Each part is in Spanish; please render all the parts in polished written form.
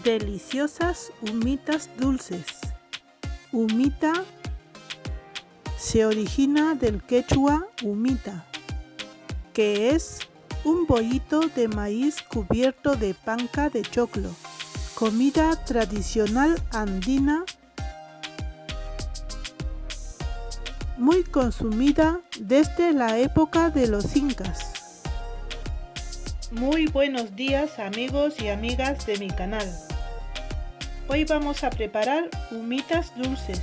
deliciosas humitas dulces. Humita se origina del quechua humita, que es un bollito de maíz cubierto de panca de choclo, comida tradicional andina muy consumida desde la época de los incas. Muy buenos días amigos y amigas de mi canal. Hoy vamos a preparar humitas dulces.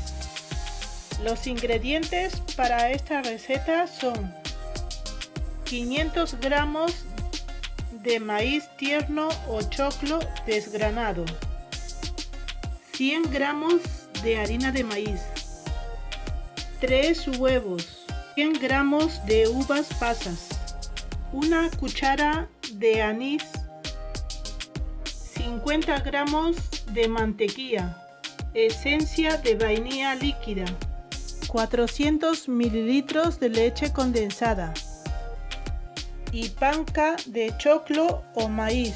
Los ingredientes para esta receta son 500 gramos de maíz tierno o choclo desgranado, 100 gramos de harina de maíz, 3 huevos, 100 gramos de uvas pasas, una cuchara de anís, 50 gramos de mantequilla, esencia de vainilla líquida, 400 mililitros de leche condensada y panca de choclo o maíz.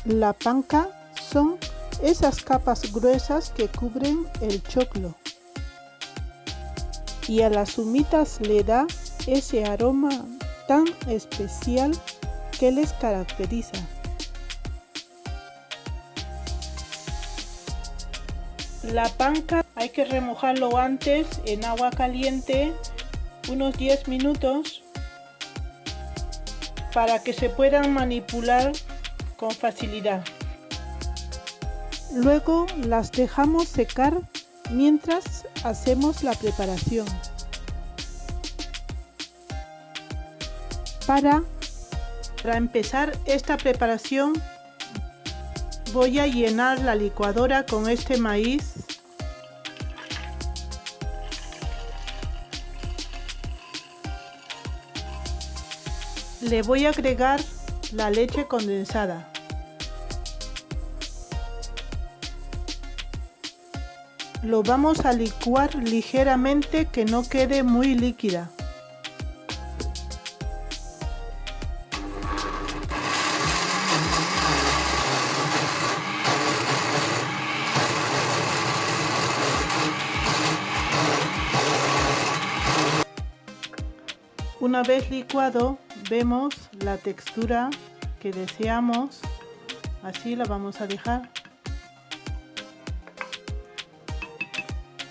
La panca son esas capas gruesas que cubren el choclo y a las humitas le da ese aroma tan especial que les caracteriza. La panca hay que remojarlo antes en agua caliente unos 10 minutos para que se puedan manipular con facilidad. Luego las dejamos secar mientras hacemos la preparación. Para empezar esta preparación voy a llenar la licuadora con este maíz. Le voy a agregar la leche condensada. Lo vamos a licuar ligeramente, que no quede muy líquida. Una vez licuado, vemos la textura que deseamos. Así la vamos a dejar.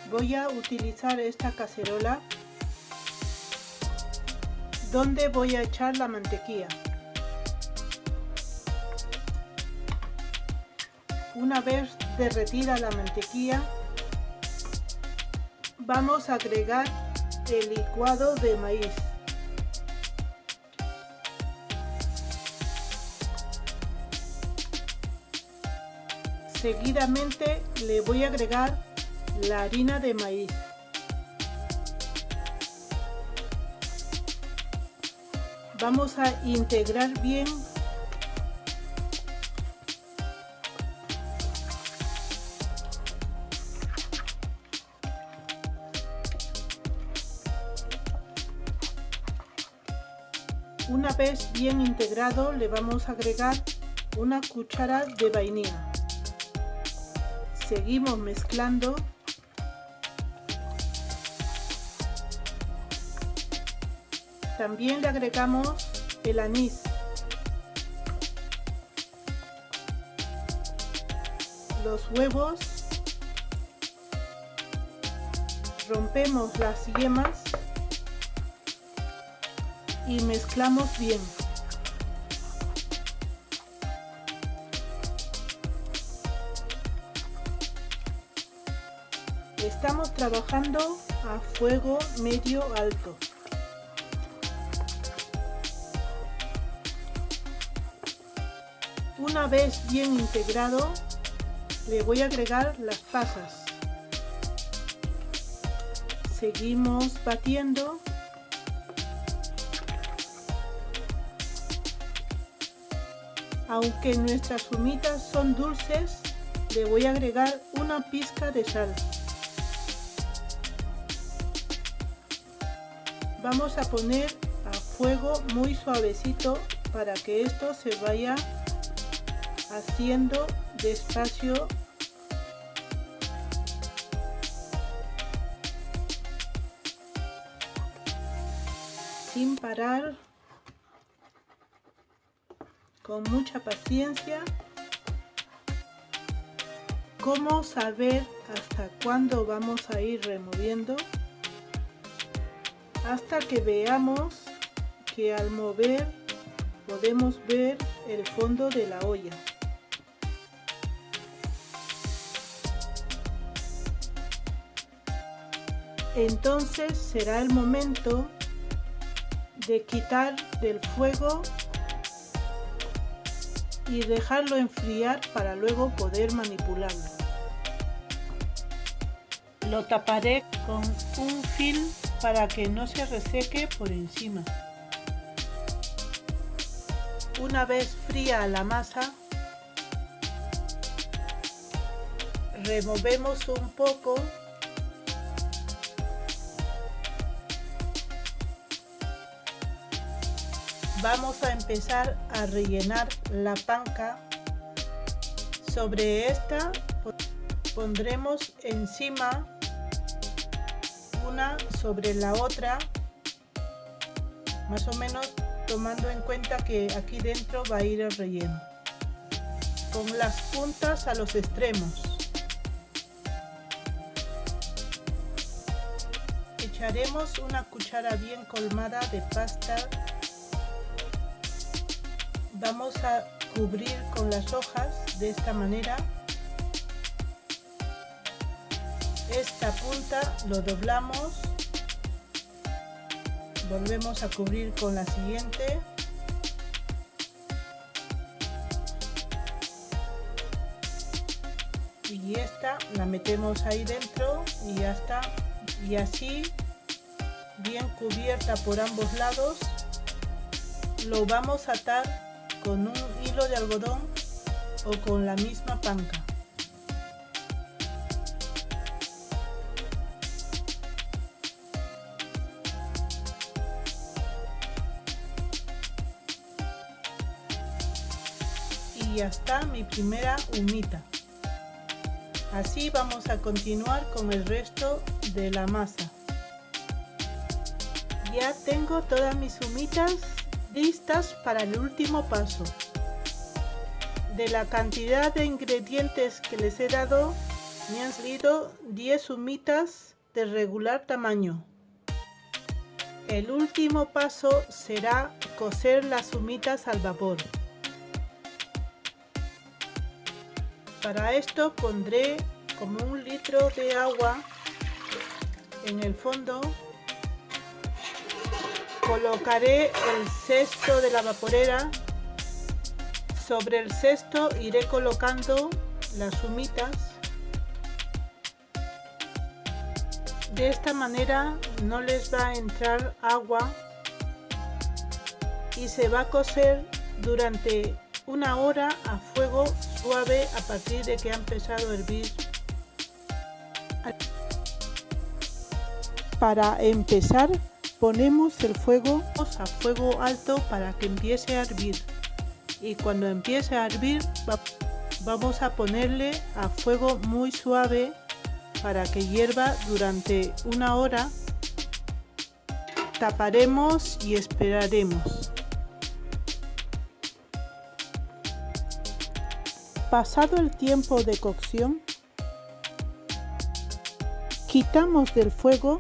Voy a utilizar esta cacerola donde voy a echar la mantequilla. Una vez derretida la mantequilla, vamos a agregar el licuado de maíz. Seguidamente le voy a agregar la harina de maíz. Vamos a integrar bien una vez bien integrado, le vamos a agregar una cuchara de vainilla. Seguimos mezclando. También le agregamos el anís, los huevos, rompemos las yemas y mezclamos bien. Estamos trabajando a fuego medio alto. Una vez bien integrado, le voy a agregar las pasas. Seguimos batiendo. Aunque nuestras humitas son dulces, le voy a agregar una pizca de sal. Vamos a poner a fuego muy suavecito para que esto se vaya haciendo despacio sin parar, con mucha paciencia. ¿Cómo saber hasta cuándo vamos a ir removiendo? Hasta que veamos que al mover podemos ver el fondo de la olla. Entonces será el momento de quitar del fuego y dejarlo enfriar para luego poder manipularlo. Lo taparé con un film para que no se reseque por encima. Una vez fría la masa, removemos un poco vamos a empezar a rellenar la panca. Sobre esta pondremos encima una sobre la otra, más o menos tomando en cuenta que aquí dentro va a ir el relleno, con las puntas a los extremos. Echaremos una cuchara bien colmada de pasta. Vamos a cubrir con las hojas de esta manera. Esta punta lo doblamos, volvemos a cubrir con la siguiente. Y esta la metemos ahí dentro y ya está. Y así, bien cubierta por ambos lados, lo vamos a atar con un hilo de algodón o con la misma panca. Y ya está mi primera humita. Así vamos a continuar con el resto de la masa. Ya tengo todas mis humitas listas para el último paso. De la cantidad de ingredientes que les he dado, me han salido 10 humitas de regular tamaño. El último paso será cocer las humitas al vapor. Para esto pondré como 1 litro de agua en el fondo. Colocaré el cesto de la vaporera. Sobre el cesto iré colocando las humitas. De esta manera no les va a entrar agua y se va a cocer durante 1 hora a fuego suave a partir de que ha empezado a hervir. Para empezar, ponemos el fuego a fuego alto para que empiece a hervir, y cuando empiece a hervir vamos a ponerle a fuego muy suave para que hierva durante 1 hora. Taparemos y esperaremos. Pasado el tiempo de cocción, quitamos del fuego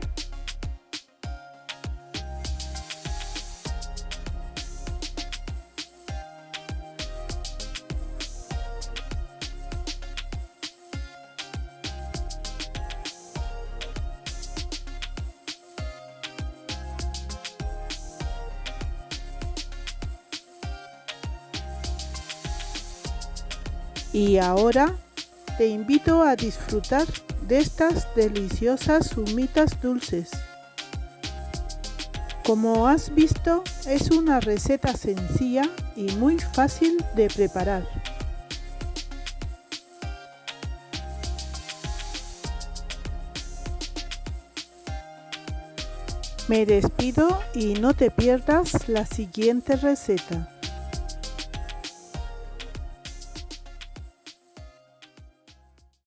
y ahora te invito a disfrutar de estas deliciosas humitas dulces. Como has visto, es una receta sencilla y muy fácil de preparar. Me despido y no te pierdas la siguiente receta.